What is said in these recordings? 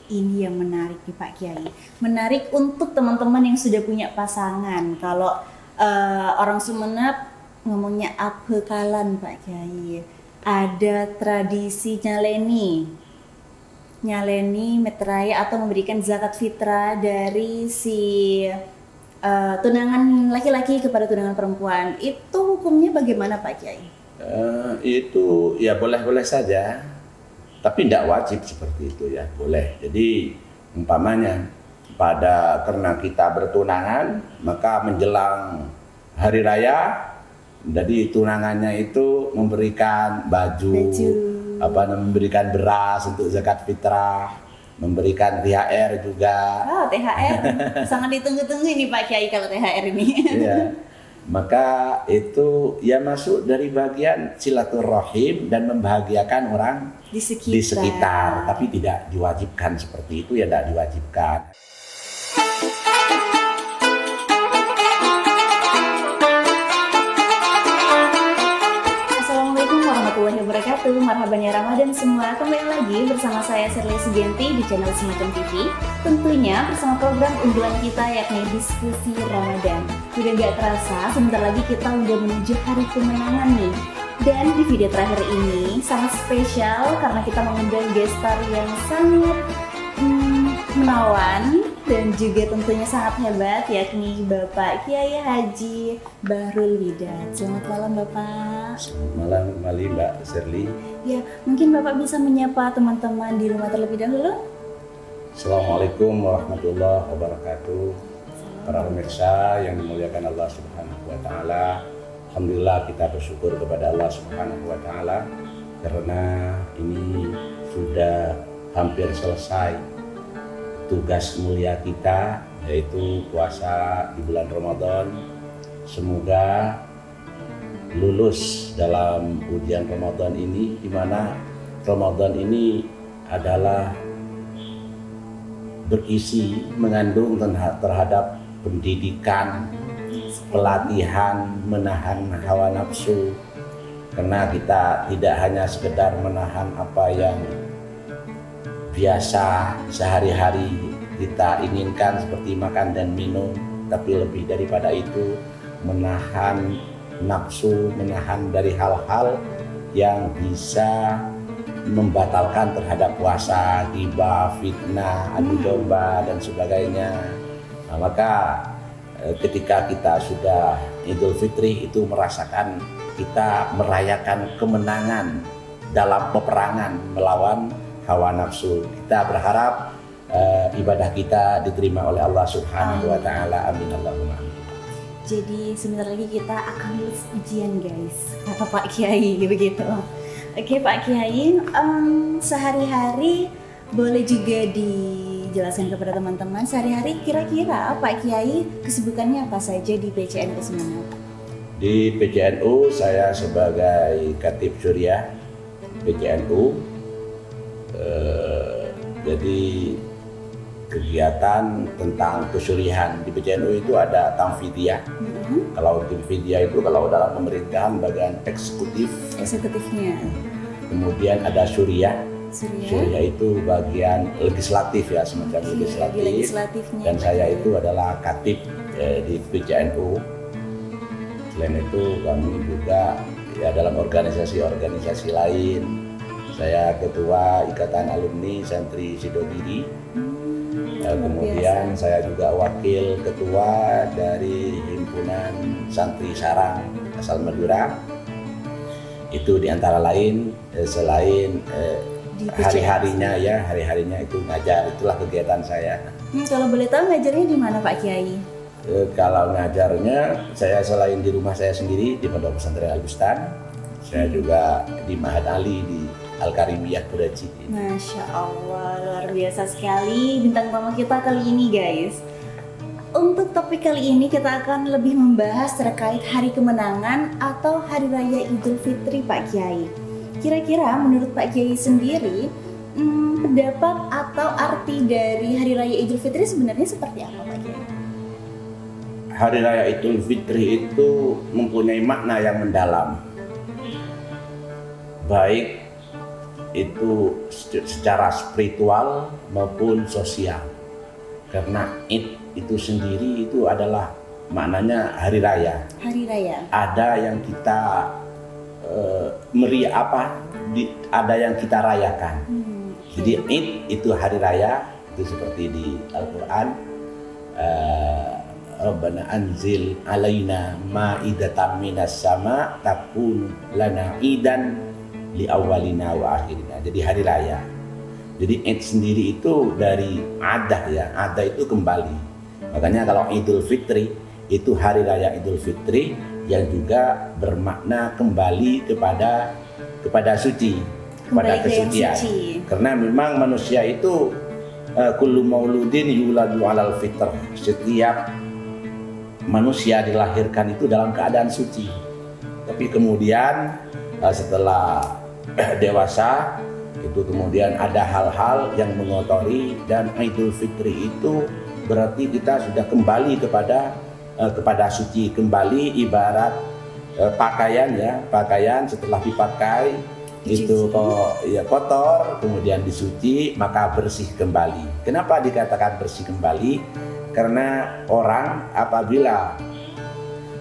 Ini yang menarik nih Pak Kiai. Menarik untuk teman-teman yang sudah punya pasangan. Kalau orang Sumenep ngomongnya abhekalan Pak Kiai. Ada tradisi nyaleni meterai atau memberikan zakat fitrah dari si tunangan laki-laki kepada tunangan perempuan. Itu hukumnya bagaimana Pak Kiai? Itu ya boleh-boleh saja, tapi tidak wajib seperti itu ya, boleh. Jadi umpamanya karena kita bertunangan, maka menjelang hari raya, jadi tunangannya itu memberikan baju. Memberikan beras untuk zakat fitrah, memberikan THR juga. Oh, THR sangat ditunggu-tunggu ini Pak Kiai kalau THR ini. Iya. Maka itu ya masuk dari bagian silaturahim dan membahagiakan orang di sekitar, tapi tidak diwajibkan seperti itu, ya tidak diwajibkan. Assalamualaikum warahmatullahi wabarakatuh. Marhaban ya Ramadan semua. Kembali lagi bersama saya Sherly Sugianti di channel Semacam TV. Tentunya bersama program unggulan kita yakni Diskusi Ramadan. Udah gak terasa, sebentar lagi kita udah menuju hari kemenangan nih. Dan di video terakhir ini sangat spesial karena kita mengundang guest star yang sangat menawan dan juga tentunya sangat hebat, yakni Bapak Kiai Haji Bahrul Widat. Selamat malam Bapak. Selamat malam kembali Mbak Sherly. Ya, mungkin Bapak bisa menyapa teman-teman di rumah terlebih dahulu. Assalamualaikum warahmatullahi wabarakatuh. Para pemirsa yang dimuliakan Allah Subhanahu wa taala. Alhamdulillah kita bersyukur kepada Allah Subhanahu wa taala karena ini sudah hampir selesai tugas mulia kita, yaitu puasa di bulan Ramadan. Semoga lulus dalam ujian Ramadan ini, di mana Ramadan ini adalah berisi mengandung terhadap pendidikan, pelatihan menahan hawa nafsu, karena kita tidak hanya sekedar menahan apa yang biasa sehari-hari kita inginkan seperti makan dan minum, tapi lebih daripada itu menahan nafsu, menahan dari hal-hal yang bisa membatalkan terhadap puasa, ghibah, fitnah, adu domba dan sebagainya. Nah, maka ketika kita sudah Idul Fitri itu merasakan kita merayakan kemenangan dalam peperangan melawan hawa nafsu. Kita berharap ibadah kita diterima oleh Allah Subhanahu wa taala. Amin Allahumma amin. Jadi sebentar lagi kita akan lulus ujian guys, kata Pak Kiai begitu. Oke Pak Kiai, sehari-hari boleh juga dijelaskan kepada teman-teman sehari-hari kira-kira Pak Kiai kesibukannya apa saja di PCNU Sumenep? Di PCNU saya sebagai Khatib Suriah PCNU. Jadi kegiatan tentang kesurihan di PCNU itu ada Tamfidiyah. Kalau Tamfidiyah itu kalau dalam pemerintahan bagian eksekutifnya. Kemudian ada Suriah. Suriah itu bagian legislatif ya, semacam legislatif. Dan saya itu adalah Khatib di PCNU. Selain itu kami juga ya dalam organisasi-organisasi lain. Saya ketua Ikatan Alumni Santri Sidogiri. Kemudian saya juga wakil ketua dari Himpunan Santri Sarang asal Madura. Itu diantara lain selain hari-harinya itu ngajar, itulah kegiatan saya. Kalau boleh tahu ngajarnya di mana Pak Kiai? Kalau ngajarnya saya selain di rumah saya sendiri di Pondok Pesantren Al Bustan, saya juga di Ma'had Ali di Al-Karimiyah Kuraji. Masya Allah, luar biasa sekali bintang tamu kita kali ini guys. Untuk topik kali ini kita akan lebih membahas terkait hari kemenangan atau hari raya Idul Fitri Pak Kiai. Kira-kira menurut Pak Kiai sendiri, pendapat atau arti dari hari raya Idul Fitri sebenarnya seperti apa Pak Kiai? Hari raya Idul Fitri itu mempunyai makna yang mendalam. Baik itu secara spiritual maupun sosial. Karena Id itu sendiri itu adalah maknanya hari raya. Hari raya. Ada yang kita ada yang kita rayakan. Jadi Id itu hari raya, itu seperti di Al-Quran. Rabbana anzil alaina ma'idatan minas sama takun lana idan li awalina wa akhirina. Jadi hari raya. Jadi Id sendiri itu dari adah ya, adah itu kembali. Makanya kalau Idul Fitri itu hari raya Idul Fitri yang juga bermakna kembali kepada suci, kepada kesucian. Karena memang manusia itu kullu mauludin yuladu alal fitr. Setiap manusia dilahirkan itu dalam keadaan suci. Tapi kemudian setelah dewasa itu kemudian ada hal-hal yang mengotori, dan Idul Fitri itu berarti kita sudah kembali kepada suci, kembali ibarat pakaian ya, pakaian setelah dipakai itu kok ya kotor, kemudian disuci maka bersih kembali. Kenapa dikatakan bersih kembali? Karena orang apabila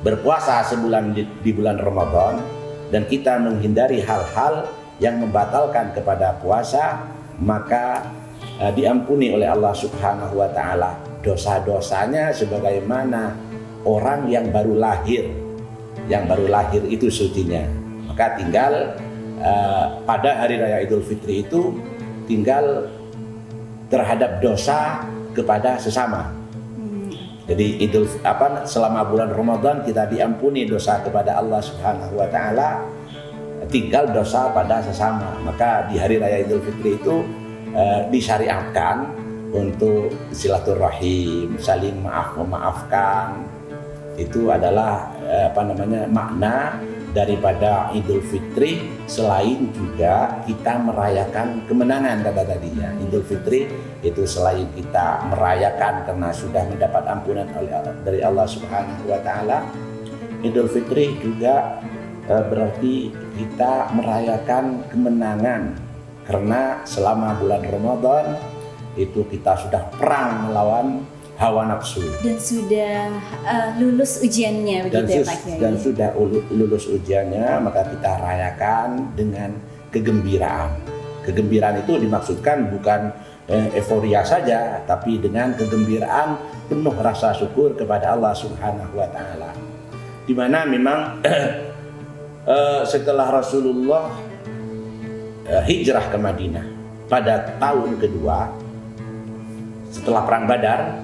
berpuasa sebulan di bulan Ramadan dan kita menghindari hal-hal yang membatalkan kepada puasa, maka diampuni oleh Allah Subhanahu wa taala dosa-dosanya sebagaimana orang yang baru lahir. Yang baru lahir itu sucinya. Maka tinggal pada hari raya Idul Fitri itu tinggal terhadap dosa kepada sesama. Jadi selama bulan Ramadan kita diampuni dosa kepada Allah Subhanahu wa taala, tinggal dosa pada sesama. Maka di hari raya Idul Fitri itu disyariatkan untuk silaturahim, saling memaafkan. Itu adalah makna daripada Idul Fitri, selain juga kita merayakan kemenangan kata tadinya. Idul Fitri itu selain kita merayakan karena sudah mendapat ampunan dari Allah Subhanahu wa taala, Idul Fitri juga berarti kita merayakan kemenangan karena selama bulan Ramadan itu kita sudah perang melawan hawa nafsu dan sudah lulus ujiannya begitu ya Pak Kiai. Dan sudah lulus ujiannya, maka kita rayakan dengan kegembiraan. Kegembiraan itu dimaksudkan bukan euforia saja, tapi dengan kegembiraan penuh rasa syukur kepada Allah Subhanahu wa taala. Di mana memang setelah Rasulullah hijrah ke Madinah pada tahun kedua setelah perang Badar,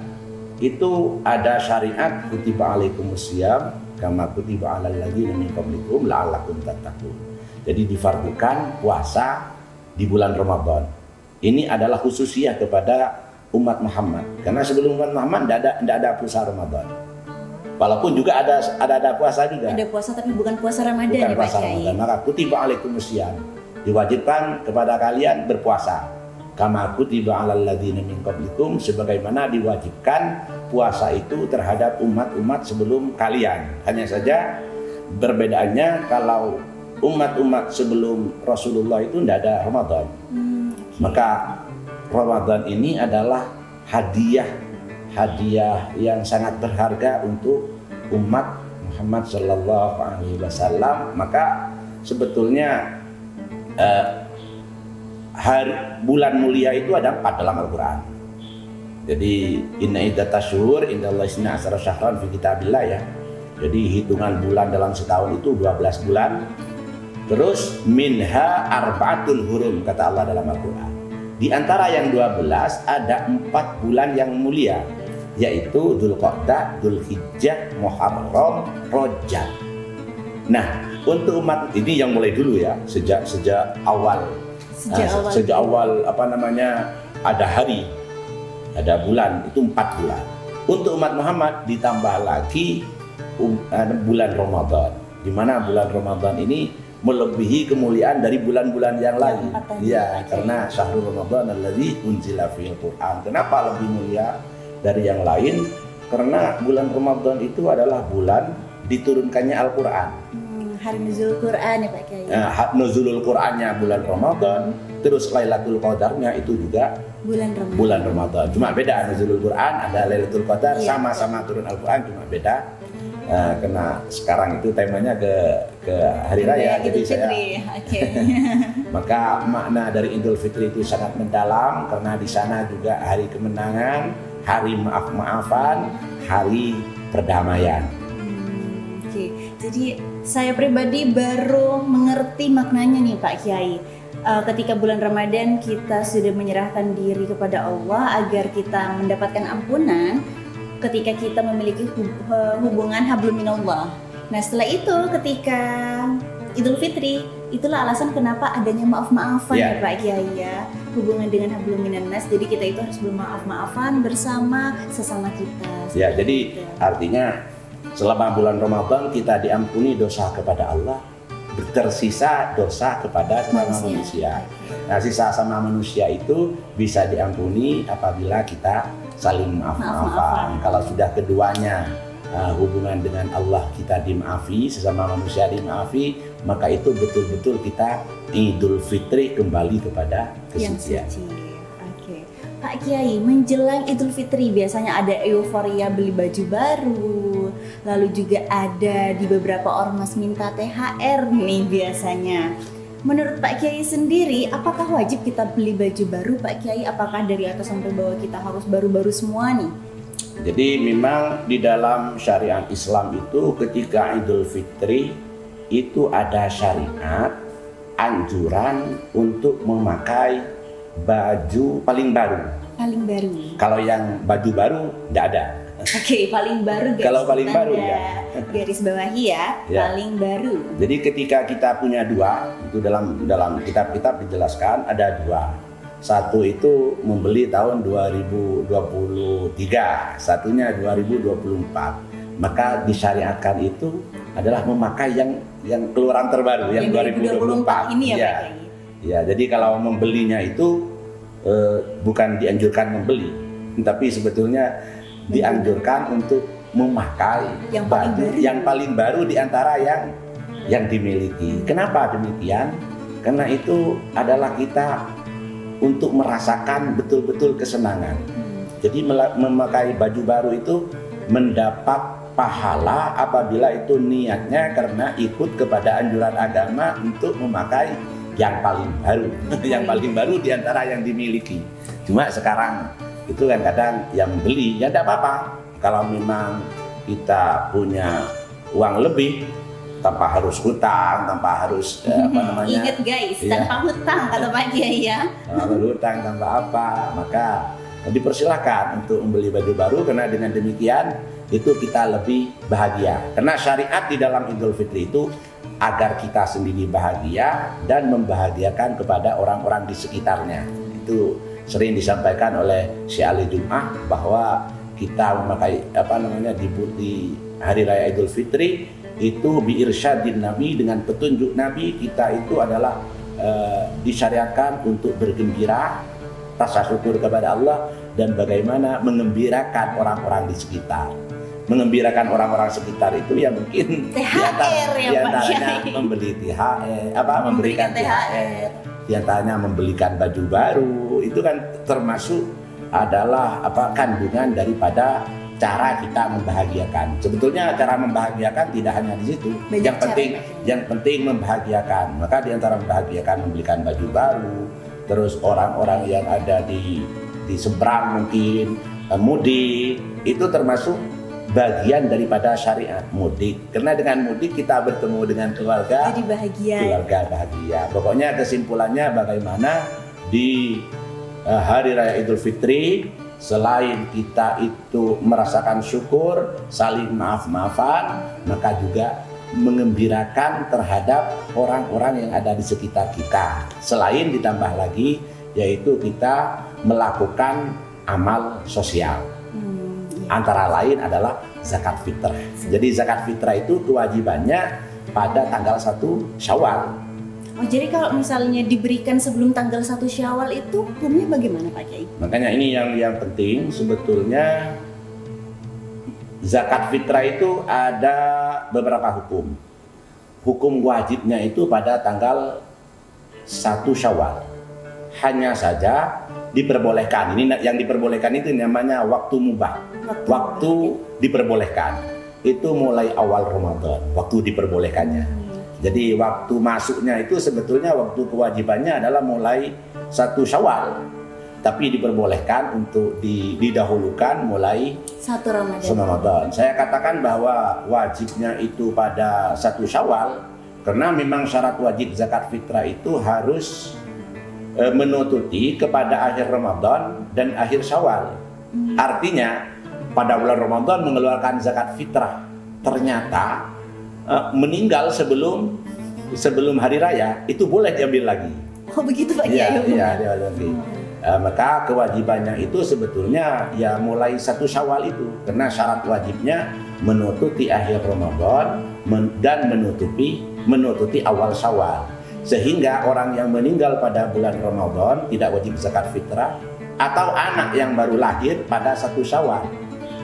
itu ada syariat kutiba alaikumusiyam kama kutiba alal ladzina min qablikum la'allakum tattaqun. Jadi difardukan puasa di bulan Ramadan. Ini adalah khususiyah kepada umat Muhammad. Karena sebelum umat Muhammad tidak ada puasa Ramadan. Walaupun juga ada puasa juga. Ada puasa tapi bukan puasa Ramadan. Bukan ya puasa Pak Kiai. Ramadan. Maka kutiba alaikumusiyam, diwajibkan kepada kalian berpuasa. Kama kutiba alal ladzina min qablikum, sebagaimana diwajibkan puasa itu terhadap umat-umat sebelum kalian. Hanya saja perbedaannya kalau umat-umat sebelum Rasulullah itu tidak ada Ramadan. Maka Ramadan ini adalah hadiah yang sangat berharga untuk umat Muhammad sallallahu alaihi wasallam. Maka sebetulnya bulan mulia itu ada 4 dalam Al-Quran. Jadi inna iddatash syuhur indallahi isna asyara syahran fi kitabillah ya. Jadi hitungan bulan dalam setahun itu 12 bulan. Terus minha arba'atul hurum kata Allah dalam Al-Quran. Di antara yang 12 ada 4 bulan yang mulia, yaitu Dzulqa'dah, Dzulhijjah, Muharram, Rajab. Nah, untuk umat ini yang mulai dulu ya, sejak awal ada hari, ada bulan, itu 4 bulan. Untuk umat Muhammad ditambah lagi bulan Ramadan, di mana bulan Ramadan ini melebihi kemuliaan dari bulan-bulan yang lain. Ya, karena syahrul Ramadan alladzi unzila fihil Qur'an. Kenapa lebih mulia dari yang lain? Karena bulan Ramadan itu adalah bulan diturunkannya Al-Qur'an. Hari nuzul Quran ya Pak Kiai. Nuzulul Qur'annya bulan Ramadan, Terus Lailatul Qadarnya itu juga bulan Ramadan. Cuma beda nuzulul Quran, ada Lailatul Qadar, sama-sama turun Al-Quran, cuma beda. Karena sekarang itu temanya ke hari raya, jadi saya maka makna dari Idul Fitri itu sangat mendalam karena di sana juga hari kemenangan, hari maaf-maafan, hari perdamaian. Jadi saya pribadi baru mengerti maknanya nih Pak Kiai. Ketika bulan Ramadan kita sudah menyerahkan diri kepada Allah agar kita mendapatkan ampunan ketika kita memiliki hubungan hablum minallah. Nah setelah itu ketika Idul Fitri, itulah alasan kenapa adanya maaf-maafan ya Pak Kiai ya, hubungan dengan hablum minannas. Jadi kita itu harus bermaaf-maafan bersama sesama kita. Ya, jadi artinya selama bulan Ramadan kita diampuni dosa kepada Allah, tersisa dosa kepada manusia. Nah, sisa sama manusia itu bisa diampuni apabila kita saling maaf-maafan. Kalau sudah keduanya hubungan dengan Allah kita dimaafi, sesama manusia dimaafi, maka itu betul-betul kita Idul Fitri kembali kepada kesucian. Oke. Pak Kiai, menjelang Idul Fitri biasanya ada euforia beli baju baru, lalu juga ada di beberapa ormas minta THR nih biasanya. Menurut Pak Kiai sendiri, apakah wajib kita beli baju baru Pak Kiai? Apakah dari atas sampai bawah kita harus baru-baru semua nih? Jadi memang di dalam syariat Islam itu ketika Idul Fitri itu ada syariat anjuran untuk memakai baju paling baru. Paling baru. Kalau yang baju baru tidak ada. Oke, paling baru guys. Kalau paling baru ya. Garis bawahi ya, paling baru. Jadi ketika kita punya dua, itu dalam kitab-kitab dijelaskan ada dua. Satu itu membeli tahun 2023, satunya 2024. Maka disyariatkan itu adalah memakai yang keluaran terbaru yang 2024 ini ya. Ya, jadi kalau membelinya itu bukan dianjurkan membeli, tapi sebetulnya dianjurkan untuk memakai baju yang paling baru di antara yang dimiliki. Kenapa demikian? Karena itu adalah kita untuk merasakan betul-betul kesenangan. Jadi memakai baju baru itu mendapat pahala apabila itu niatnya karena ikut kepada anjuran agama untuk memakai yang paling baru, yang paling baru di antara yang dimiliki. Cuma sekarang itu kan kadang yang beli ya tidak apa-apa kalau memang kita punya uang lebih tanpa harus hutang, tanpa harus ingat guys, tanpa hutang kata Pak Kiai ya. Tanpa hutang, tanpa apa, maka dipersilahkan untuk membeli baju baru karena dengan demikian itu kita lebih bahagia. Karena syariat di dalam Idul Fitri itu agar kita sendiri bahagia dan membahagiakan kepada orang-orang di sekitarnya. Itu sering disampaikan oleh Syekh Ali Jum'ah bahwa kita memakai di hari raya Idul Fitri itu biirsyadin Nabi, dengan petunjuk Nabi kita itu adalah disyariatkan untuk bergembira, rasa syukur kepada Allah dan bagaimana mengembirakan orang-orang di sekitar. Mengembirakan orang-orang sekitar itu ya mungkin diantaranya membeli THR, memberikan THR, diantaranya membelikan baju baru. Itu kan termasuk adalah kandungan daripada cara kita membahagiakan. Sebetulnya cara membahagiakan tidak hanya di situ. Yang penting membahagiakan. Maka di antara membahagiakan membelikan baju baru, terus orang-orang yang ada di seberang mungkin mudik, itu termasuk bagian daripada syariat mudik. Karena dengan mudik kita bertemu dengan keluarga, jadi bahagia. Keluarga bahagia. Pokoknya kesimpulannya bagaimana di hari raya Idul Fitri selain kita itu merasakan syukur, saling maaf-maafan, maka juga mengembirakan terhadap orang-orang yang ada di sekitar kita. Selain ditambah lagi yaitu kita melakukan amal sosial. Antara lain adalah zakat fitrah. Jadi zakat fitrah itu kewajibannya pada tanggal 1 Syawal. Oh, jadi kalau misalnya diberikan sebelum tanggal 1 Syawal itu hukumnya bagaimana Pak Kiai? Makanya ini yang penting sebetulnya. Zakat fitrah itu ada beberapa hukum. Hukum wajibnya itu pada tanggal 1 Syawal. hanya saja diperbolehkan. Ini yang diperbolehkan itu namanya waktu mubah. Waktu diperbolehkan itu mulai awal Ramadan, waktu diperbolehkannya. Jadi waktu masuknya itu sebetulnya waktu kewajibannya adalah mulai 1 Syawal. Tapi diperbolehkan untuk didahulukan mulai 1 Ramadan. Ramadan. Saya katakan bahwa wajibnya itu pada 1 Syawal karena memang syarat wajib zakat fitrah itu harus menutupi kepada akhir Ramadan dan akhir Syawal. Artinya pada bulan Ramadan mengeluarkan zakat fitrah ternyata meninggal sebelum hari raya itu boleh diambil lagi. Oh begitu Pak Kiai? Iya, diambil lagi. Maka kewajibannya itu sebetulnya ya mulai 1 Syawal itu karena syarat wajibnya menutupi akhir Ramadan dan menutupi awal Syawal, sehingga orang yang meninggal pada bulan Ramadan tidak wajib zakat fitrah, atau anak yang baru lahir pada 1 Syawal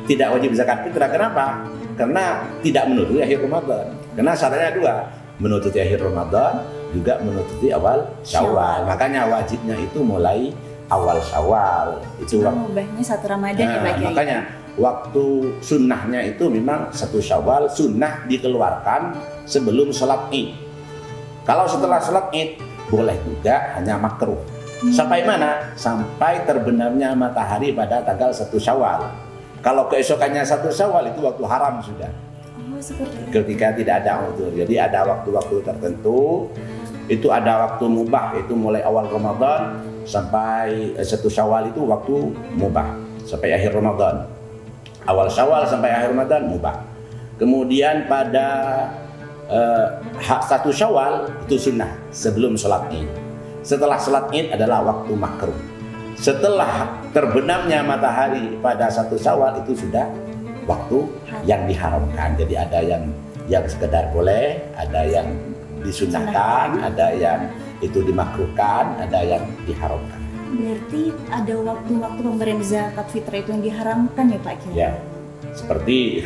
tidak wajib zakat fitrah. Kenapa? Karena tidak menutupi akhir Ramadan. Karena syaratnya 2, menutupi akhir Ramadan juga menutupi awal Syawal. Makanya wajibnya itu mulai awal Syawal. Itu mubahnya 1 Ramadan ya Pak Kiai. Makanya waktu sunnahnya itu memang 1 Syawal, sunnah dikeluarkan sebelum sholat Id. Kalau setelah sholat Id boleh juga, hanya makruh. Sampai mana? Sampai terbenamnya matahari pada tanggal 1 Syawal. Kalau keesokannya 1 Syawal itu waktu haram sudah. Oh, seperti itu. Ketika tidak ada udzur. Jadi ada waktu-waktu tertentu. Itu ada waktu mubah, itu mulai awal Ramadan sampai 1 Syawal itu waktu mubah sampai akhir Ramadan. Awal Syawal sampai akhir Ramadan mubah. Kemudian pada 1 Syawal itu sunnah sebelum sholat Id. Setelah sholat Id adalah waktu makruh. Setelah terbenamnya matahari pada 1 Syawal itu sudah waktu yang diharamkan. Jadi ada yang sekedar boleh, ada yang disunahkan, ada yang itu dimakruhkan, ada yang diharamkan. Berarti ada waktu-waktu pemberian zakat fitrah itu yang diharamkan ya Pak Kiai? Ya, seperti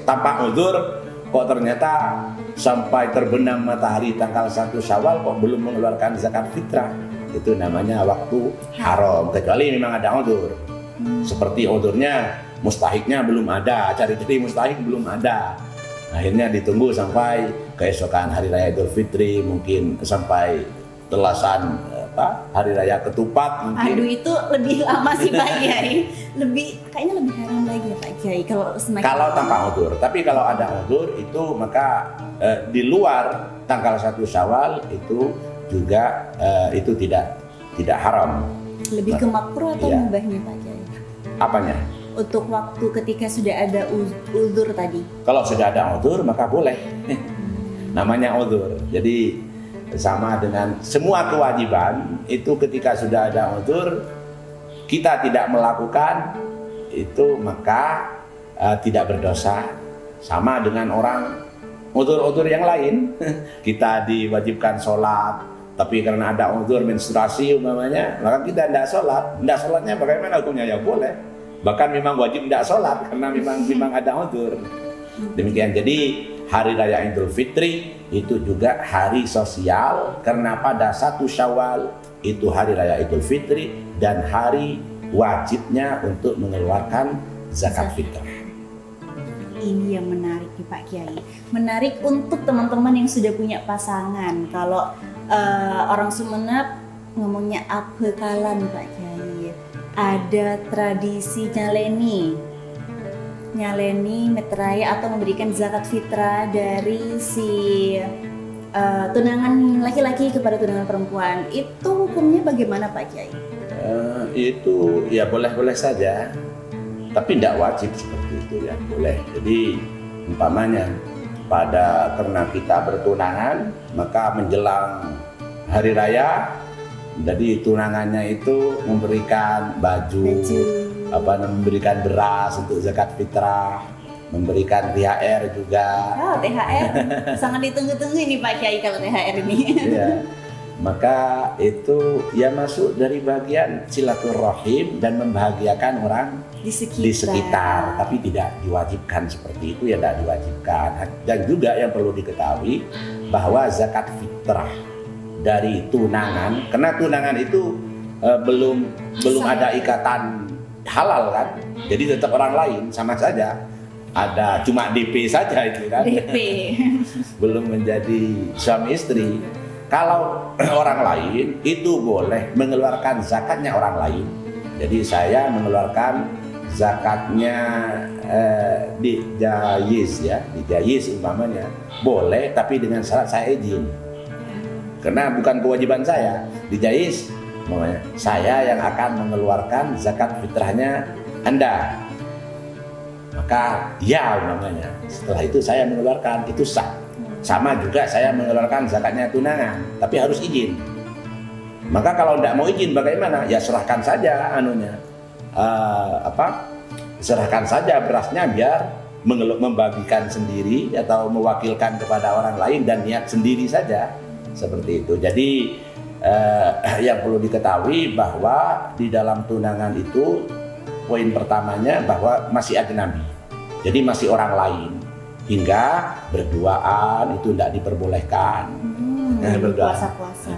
tanpa uzur kok ternyata sampai terbenam matahari tanggal 1 Syawal kok belum mengeluarkan zakat fitrah. Itu namanya waktu haram, kecuali memang ada uzur. Seperti uzurnya mustahiknya belum ada, cari-cari mustahik belum ada. Akhirnya ditunggu sampai keesokan hari raya Idul Fitri, mungkin sampai telasan hari raya ketupat mungkin. Aduh, itu lebih lama sih Pak Kiai. Kayaknya lebih haram lagi ya Pak Kiai kalau tanpa uzur. Tapi kalau ada uzur itu maka di luar tanggal 1 Syawal itu juga itu tidak haram. Lebih ke makruh atau mubahnya Pak Kiai? Apanya? Untuk waktu ketika sudah ada uzur tadi. Kalau sudah ada uzur maka boleh. Namanya uzur. Jadi sama dengan semua kewajiban itu ketika sudah ada uzur kita tidak melakukan itu maka tidak berdosa. Sama dengan orang uzur-uzur yang lain. Kita diwajibkan sholat, tapi karena ada uzur menstruasi umpamanya, maka kita tidak sholat. Tidak sholatnya bagaimana hukumnya? Ya boleh. Bahkan memang wajib tidak sholat karena memang ada uzur. Demikian. Jadi hari raya Idul Fitri itu juga hari sosial karena pada 1 Syawal itu hari raya Idul Fitri dan hari wajibnya untuk mengeluarkan zakat fitrah. Ini yang menarik nih Pak Kiai. Menarik untuk teman-teman yang sudah punya pasangan. Kalau orang Sumenep ngomongnya abhekalan Pak Kiai. Ada tradisi nyaleni meteraya atau memberikan zakat fitrah dari si tunangan laki-laki kepada tunangan perempuan. Itu hukumnya bagaimana Pak Kiai? Itu ya boleh-boleh saja, tapi tidak wajib seperti itu ya, boleh. Jadi umpamanya karena kita bertunangan maka menjelang hari raya, jadi tunangannya itu memberikan baju. Memberikan beras untuk zakat fitrah, memberikan THR juga. Oh, THR sangat ditunggu-tunggu ini Pak Kiai kalau THR ini. Ya, maka itu ya masuk dari bagian silaturahim dan membahagiakan orang di sekitar. Tapi tidak diwajibkan seperti itu, ya tidak diwajibkan. Dan juga yang perlu diketahui bahwa zakat fitrah dari tunangan, karena tunangan itu belum ada ikatan halal kan, jadi tetap orang lain sama saja. Ada cuma DP saja itu kan. DP. Belum menjadi suami istri. Kalau orang lain itu boleh mengeluarkan zakatnya orang lain. Jadi saya mengeluarkan zakatnya di jayis ya, di jayis umpamanya boleh, tapi dengan syarat saya izin. Karena bukan kewajiban saya. Di jayis saya yang akan mengeluarkan zakat fitrahnya Anda. Maka ya umpamanya setelah itu saya mengeluarkan, itu sah. Sama juga saya mengeluarkan zakatnya tunangan, tapi harus izin. Maka kalau tidak mau izin bagaimana? Ya serahkan saja anunya, serahkan saja berasnya biar membagikan sendiri atau mewakilkan kepada orang lain dan niat sendiri saja, seperti itu. Jadi yang perlu diketahui bahwa di dalam tunangan itu poin pertamanya bahwa masih ajnabi, jadi masih orang lain. Hingga berduaan itu tidak diperbolehkan. Puasa-puasa.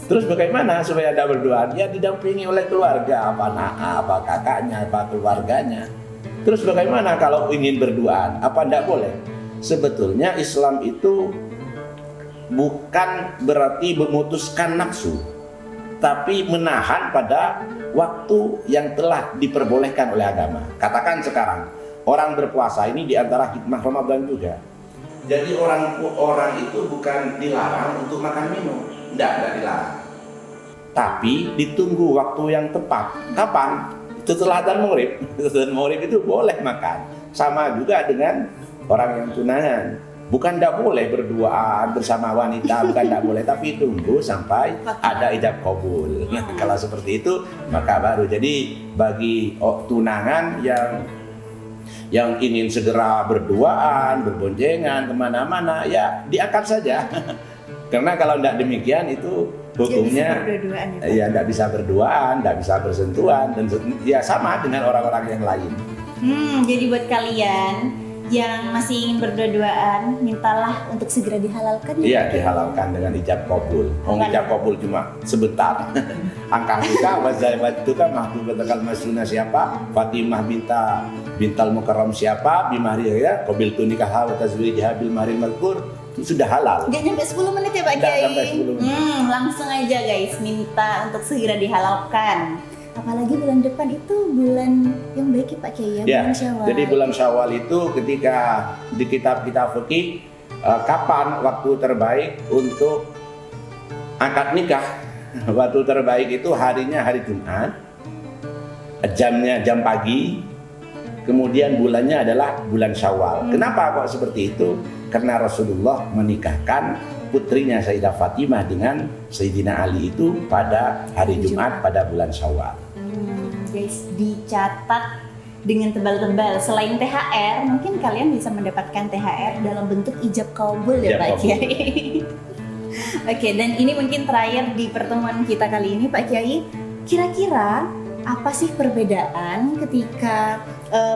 Terus bagaimana supaya ada berduaan? Ya didampingi oleh keluarga, apa anak, apa kakaknya, apa keluarganya. Terus bagaimana kalau ingin berduaan? Apa tidak boleh? Sebetulnya Islam itu bukan berarti memutuskan nafsu, tapi menahan pada waktu yang telah diperbolehkan oleh agama. Katakan sekarang orang berpuasa ini diantara hikmah Ramadan juga. Jadi orang itu bukan dilarang untuk makan minum, tidak dilarang. Tapi ditunggu waktu yang tepat. Kapan? Setelah adzan maghrib. Setelah maghrib itu boleh makan. Sama juga dengan orang yang tunangan. Bukan tidak boleh berduaan bersama wanita, bukan tidak boleh, tapi tunggu sampai ada ijab kabul. Kalau seperti itu maka baru. Jadi bagi tunangan yang ingin segera berduaan, berboncengan kemana-mana, ya diangkat saja. Karena kalau tidak demikian itu hukumnya ya tidak bisa berduaan, tidak bisa bersentuhan, dan ya sama dengan orang-orang yang lain. Jadi buat kalian yang masih ingin berdua-duaan, mintalah untuk segera dihalalkan. Iya, dihalalkan dengan ijab kabul. Ijab kabul cuma sebentar. Angka kita waktu kan mahdubatal masuna siapa? Fatimah bintal Mukarram siapa? Bimahri ya, qabil tu nikah wa tazwijha bil mahri mazkur. Itu sudah halal. Nggak nyampe 10 menit ya Pak Kiai? Nggak sampai 10 menit. Langsung aja guys, minta untuk segera dihalalkan. Apalagi bulan depan itu bulan yang baik ya Pak Kiai ya, bulan Syawal. Jadi bulan Syawal itu ketika di kitab-kitab fikih kapan waktu terbaik untuk akad nikah? Waktu terbaik itu harinya hari Jumat, jamnya jam pagi, kemudian bulannya adalah bulan Syawal. Kenapa kok seperti itu? Karena Rasulullah menikahkan putrinya Sayyidah Fatimah dengan Sayyidina Ali itu pada hari Jumat pada bulan Syawal. Guys, dicatat dengan tebal-tebal. Selain THR, mungkin kalian bisa mendapatkan THR dalam bentuk ijab kabul ya Pak Kiai. Oke, dan ini mungkin terakhir di pertemuan kita kali ini Pak Kiai. Kira-kira apa sih perbedaan ketika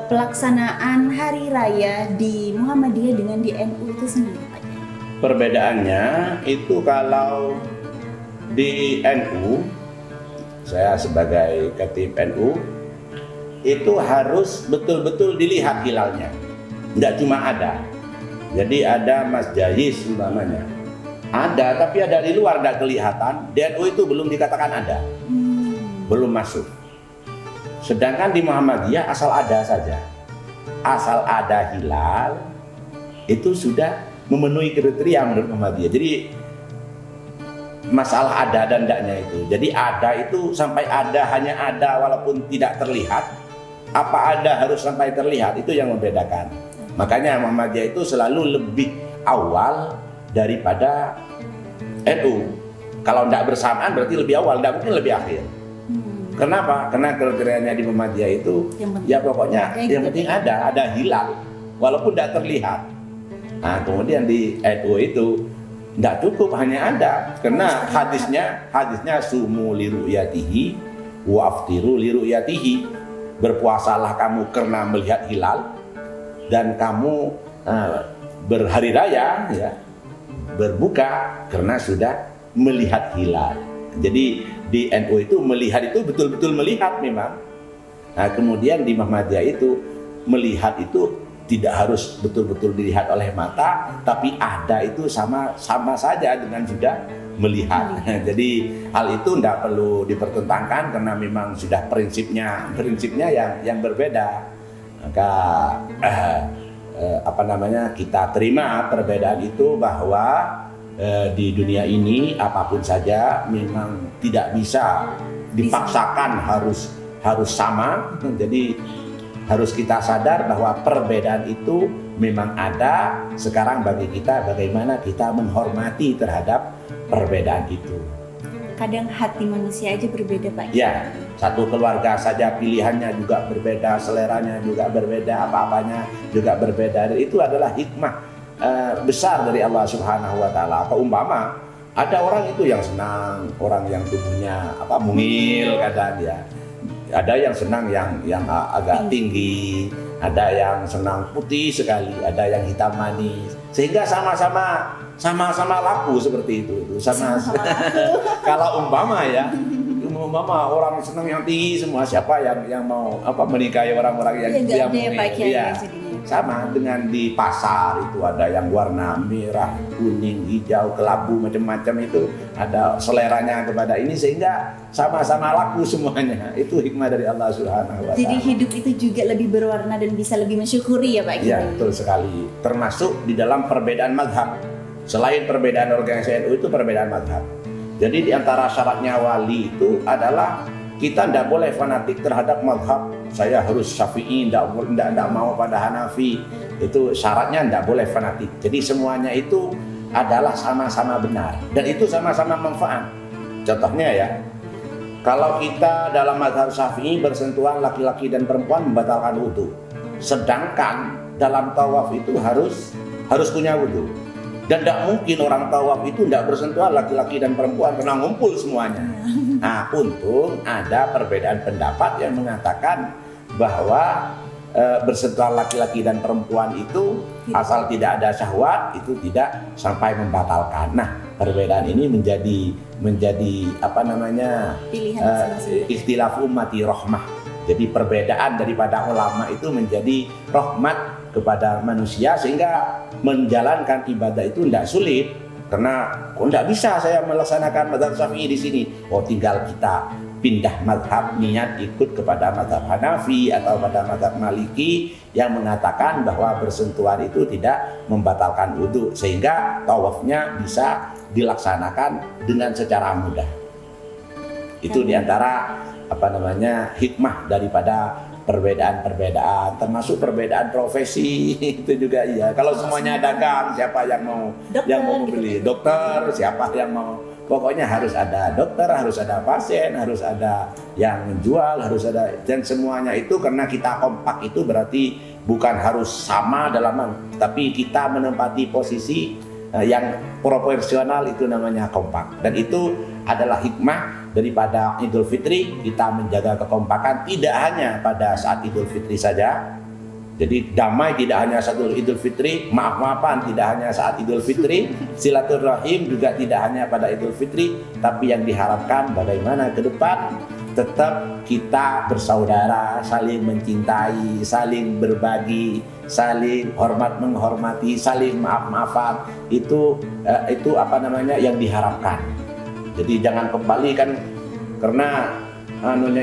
pelaksanaan hari raya di Muhammadiyah dengan di NU itu sendiri Pak Kiai? Perbedaannya itu kalau di NU, saya sebagai khatib NU itu harus betul-betul dilihat hilalnya, tidak cuma ada. Jadi ada Mas Jayis umpamanya, ada tapi ada di luar tidak kelihatan. Di NU itu belum dikatakan ada, belum masuk. Sedangkan di Muhammadiyah asal ada saja, asal ada hilal itu sudah memenuhi kriteria menurut Muhammadiyah. Jadi masalah ada dan tidaknya itu. Jadi ada itu sampai ada, hanya ada walaupun tidak terlihat. Apa ada harus sampai terlihat, itu yang membedakan. Makanya Muhammadiyah itu selalu lebih awal daripada NU. Kalau tidak bersamaan berarti lebih awal, tidak mungkin lebih akhir. Kenapa? Karena kriterianya di Muhammadiyah itu ya pokoknya yang penting ada hilal walaupun tidak terlihat. Nah kemudian di NU itu tidak cukup hanya ada, karena hadisnya sumu li ru'yatihi wa aftiru li ru'yatihi. Berpuasalah kamu karena melihat hilal, dan kamu berhari raya ya, berbuka karena sudah melihat hilal. Jadi di NU itu melihat itu betul-betul melihat memang. Nah, kemudian di Muhammadiyah itu melihat itu tidak harus betul-betul dilihat oleh mata, tapi ada itu sama saja dengan sudah melihat. Jadi hal itu tidak perlu dipertentangkan karena memang sudah prinsipnya yang berbeda. Maka kita terima perbedaan itu bahwa di dunia ini apapun saja memang tidak bisa dipaksakan harus sama. Jadi harus kita sadar bahwa perbedaan itu memang ada. Sekarang bagi kita bagaimana kita menghormati terhadap perbedaan itu. Kadang hati manusia aja berbeda, Pak. Ya, satu keluarga saja pilihannya juga berbeda, seleranya juga berbeda, apa-apanya juga berbeda. Dan itu adalah hikmah besar dari Allah Subhanahu wa taala. Umpama ada orang itu yang senang, orang yang tubuhnya mungil kadang dia. Ada yang senang yang agak tinggi, ada yang senang putih sekali, ada yang hitam manis, sehingga sama-sama laku seperti itu. Kalau umpama orang senang yang tinggi semua, siapa yang mau menikahi orang-orang yang sama dengan di pasar itu ada yang warna merah, kuning, hijau, kelabu, macam-macam itu ada seleranya kepada ini sehingga sama-sama laku semuanya. Itu hikmah dari Allah Subhanahu wa taala. Jadi hidup itu juga lebih berwarna dan bisa lebih mensyukuri ya Pak Kiai. Iya, betul sekali. Termasuk di dalam perbedaan mazhab. Selain perbedaan organisasi NU itu perbedaan mazhab. Jadi di antara syaratnya wali itu adalah kita tidak boleh fanatik terhadap mazhab. Saya harus Syafi'i, tidak mau pada Hanafi. Itu syaratnya tidak boleh fanatik. Jadi semuanya itu adalah sama-sama benar dan itu sama-sama manfaat. Contohnya ya, kalau kita dalam mazhab Syafi'i bersentuhan laki-laki dan perempuan membatalkan wudu. Sedangkan dalam tawaf itu harus punya wudu. Dan tidak mungkin orang tawaf itu tidak bersentuhan laki-laki dan perempuan karena ngumpul semuanya. Nah, untung ada perbedaan pendapat yang mengatakan bahwa bersentuhan laki-laki dan perempuan itu asal tidak ada syahwat itu tidak sampai membatalkan. Nah, perbedaan ini menjadi ikhtilaf ummati rahmah. Jadi perbedaan daripada ulama itu menjadi rahmat kepada manusia sehingga menjalankan ibadah itu tidak sulit. Karena tidak bisa saya melaksanakan mazhab Syafi'i di sini. Tinggal kita pindah mazhab, niat ikut kepada mazhab Hanafi atau pada mazhab Maliki yang mengatakan bahwa bersentuhan itu tidak membatalkan wudu sehingga tawafnya bisa dilaksanakan dengan secara mudah. Itu diantara hikmah daripada perbedaan-perbedaan, termasuk perbedaan profesi itu juga iya. Kalau semuanya dagang, siapa yang mau membeli? Dokter, siapa yang mau? Pokoknya harus ada dokter, harus ada pasien, harus ada yang menjual, harus ada, dan semuanya itu karena kita kompak itu berarti bukan harus sama tapi kita menempati posisi yang proporsional, itu namanya kompak. Dan itu adalah hikmah daripada Idul Fitri, kita menjaga kekompakan tidak hanya pada saat Idul Fitri saja. Jadi damai tidak hanya saat Idul Fitri, maaf-maafan tidak hanya saat Idul Fitri, silaturahim juga tidak hanya pada Idul Fitri, tapi yang diharapkan bagaimana ke depan tetap kita bersaudara, saling mencintai, saling berbagi, saling hormat menghormati, saling maaf-maafan. Itu yang diharapkan. Jadi jangan kembali kan, karena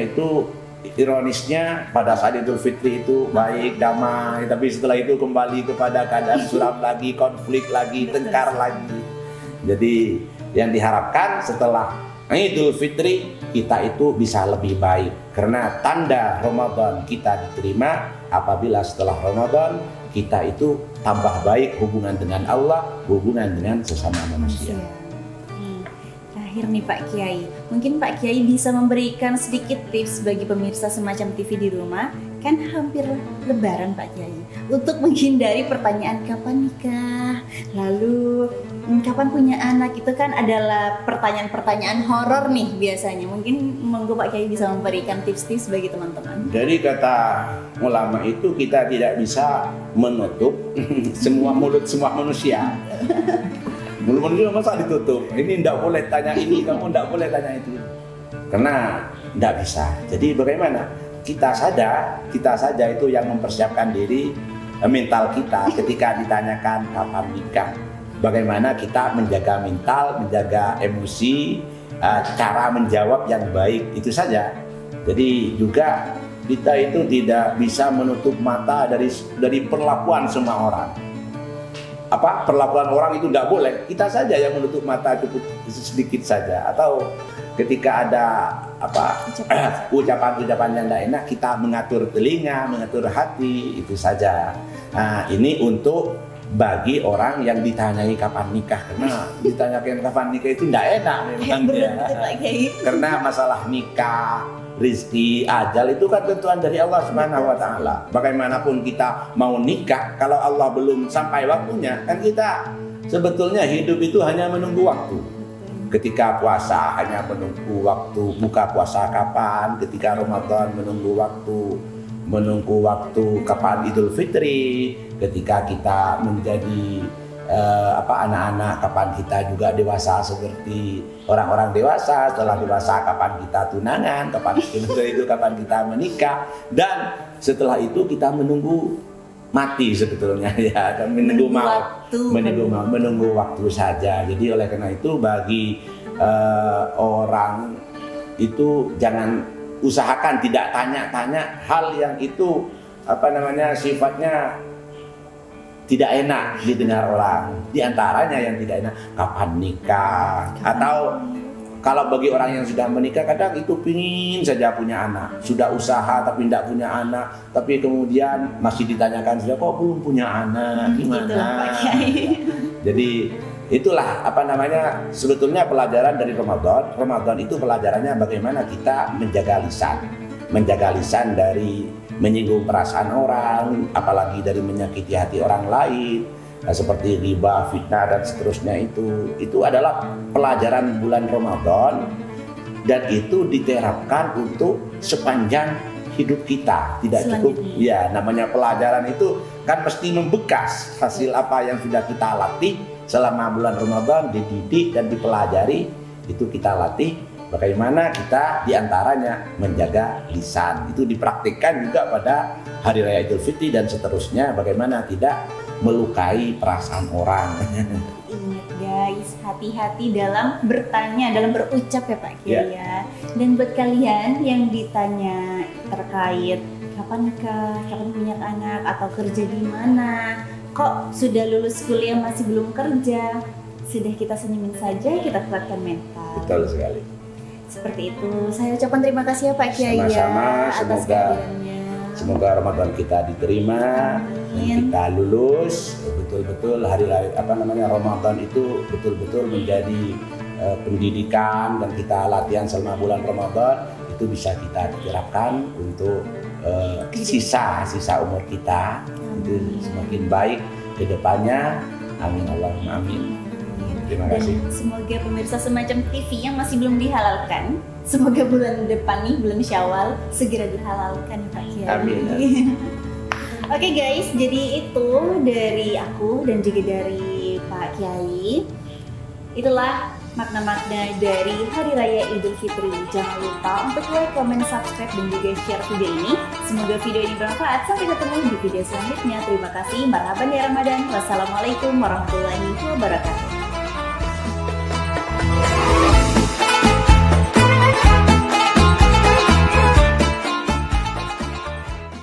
itu ironisnya pada saat Idul Fitri itu baik, damai, tapi setelah itu kembali kepada keadaan suram lagi, konflik lagi, tengkar lagi. Jadi yang diharapkan setelah Idul Fitri kita itu bisa lebih baik, karena tanda Ramadan kita diterima apabila setelah Ramadan kita itu tambah baik hubungan dengan Allah, hubungan dengan sesama manusia. Terakhir nih Pak Kiai, mungkin Pak Kiai bisa memberikan sedikit tips bagi pemirsa semacam TV di rumah, kan hampir Lebaran Pak Kiai, untuk menghindari pertanyaan kapan nikah, lalu kapan punya anak, itu kan adalah pertanyaan-pertanyaan horor nih biasanya. Mungkin monggo Pak Kiai bisa memberikan tips-tips bagi teman-teman. Dari kata ulama itu kita tidak bisa menutup mulut semua manusia. Mulut manusia masa ditutup? Ini tidak boleh tanya ini, kamu tidak boleh tanya itu. karena tidak bisa. Jadi bagaimana? Kita saja itu yang mempersiapkan diri, mental kita ketika ditanyakan kapan nikah. Bagaimana kita menjaga mental, menjaga emosi, cara menjawab yang baik, itu saja. Jadi juga kita itu tidak bisa menutup mata dari perlakuan semua orang. Perlakuan orang itu tidak boleh, kita saja yang menutup mata cukup sedikit saja. Atau ketika ada ucapan-ucapan yang tidak enak, kita mengatur telinga, mengatur hati, itu saja. Nah, ini untuk bagi orang yang ditanyai kapan nikah, karena ditanyakan kapan nikah itu tidak enak memang ya. Karena masalah nikah, rizki, ajal itu kan tentuan dari Allah Subhanahu wa Ta'ala. Bagaimanapun kita mau nikah, kalau Allah belum sampai waktunya, kan kita sebetulnya hidup itu hanya menunggu waktu. Ketika puasa hanya menunggu waktu buka puasa kapan, ketika Ramadan menunggu waktu kapan Idul Fitri, ketika kita menjadi anak-anak, kapan kita juga dewasa seperti orang-orang dewasa, setelah dewasa kapan kita tunangan, kapan kita menikah, dan setelah itu kita menunggu mati sebetulnya ya, kan menunggu waktu saja. Jadi oleh karena itu bagi orang itu jangan usahakan tidak tanya-tanya hal yang itu sifatnya tidak enak didengar orang. Di antaranya yang tidak enak, kapan nikah, atau kalau bagi orang yang sudah menikah kadang itu pingin saja punya anak, sudah usaha tapi tidak punya anak, tapi kemudian masih ditanyakan sudah kok belum punya anak, gimana? Jadi itulah sebetulnya pelajaran dari Ramadan. Ramadan itu pelajarannya bagaimana kita menjaga lisan dari menyinggung perasaan orang, apalagi dari menyakiti hati orang lain. Seperti riba, fitnah dan seterusnya itu adalah pelajaran bulan Ramadan, dan itu diterapkan untuk sepanjang hidup kita. Tidak cukup ya, namanya pelajaran itu kan mesti membekas. Hasil apa yang sudah kita latih selama bulan Ramadan dididik dan dipelajari, itu kita latih. Bagaimana kita diantaranya menjaga lisan, itu dipraktikkan juga pada Hari Raya Idul Fitri dan seterusnya. Bagaimana tidak melukai perasaan orang. Ingat guys, hati-hati dalam bertanya, dalam berucap ya Pak Kiai ya. Dan buat kalian yang ditanya terkait kapan nikah, kapan punya anak, atau kerja di mana, kok sudah lulus kuliah masih belum kerja, sudah kita senyumin saja, kita kuatkan mental. Betul sekali. Seperti itu. Saya ucapkan terima kasih ya Pak Kiai sama-sama, atas kehadirannya. Semoga Ramadan kita diterima dan kita lulus betul-betul Ramadan itu betul-betul menjadi pendidikan, dan kita latihan selama bulan Ramadan itu bisa kita terapkan untuk sisa umur kita. Itu semakin baik ke depannya. Amin Allahumma amin. Terima kasih. Dan semoga pemirsa Semacam TV yang masih belum dihalalkan, semoga bulan depan nih, bulan Syawal, segera dihalalkan Pak Kiai. Amin. Oke guys, jadi itu dari aku dan juga dari Pak Kiai. Itulah makna-makna dari Hari Raya Idul Fitri. Jangan lupa untuk like, comment, subscribe, dan juga share video ini. Semoga video ini bermanfaat. Sampai ketemu di video selanjutnya. Terima kasih. Marhaban ya Ramadan. Wassalamualaikum warahmatullahi wabarakatuh.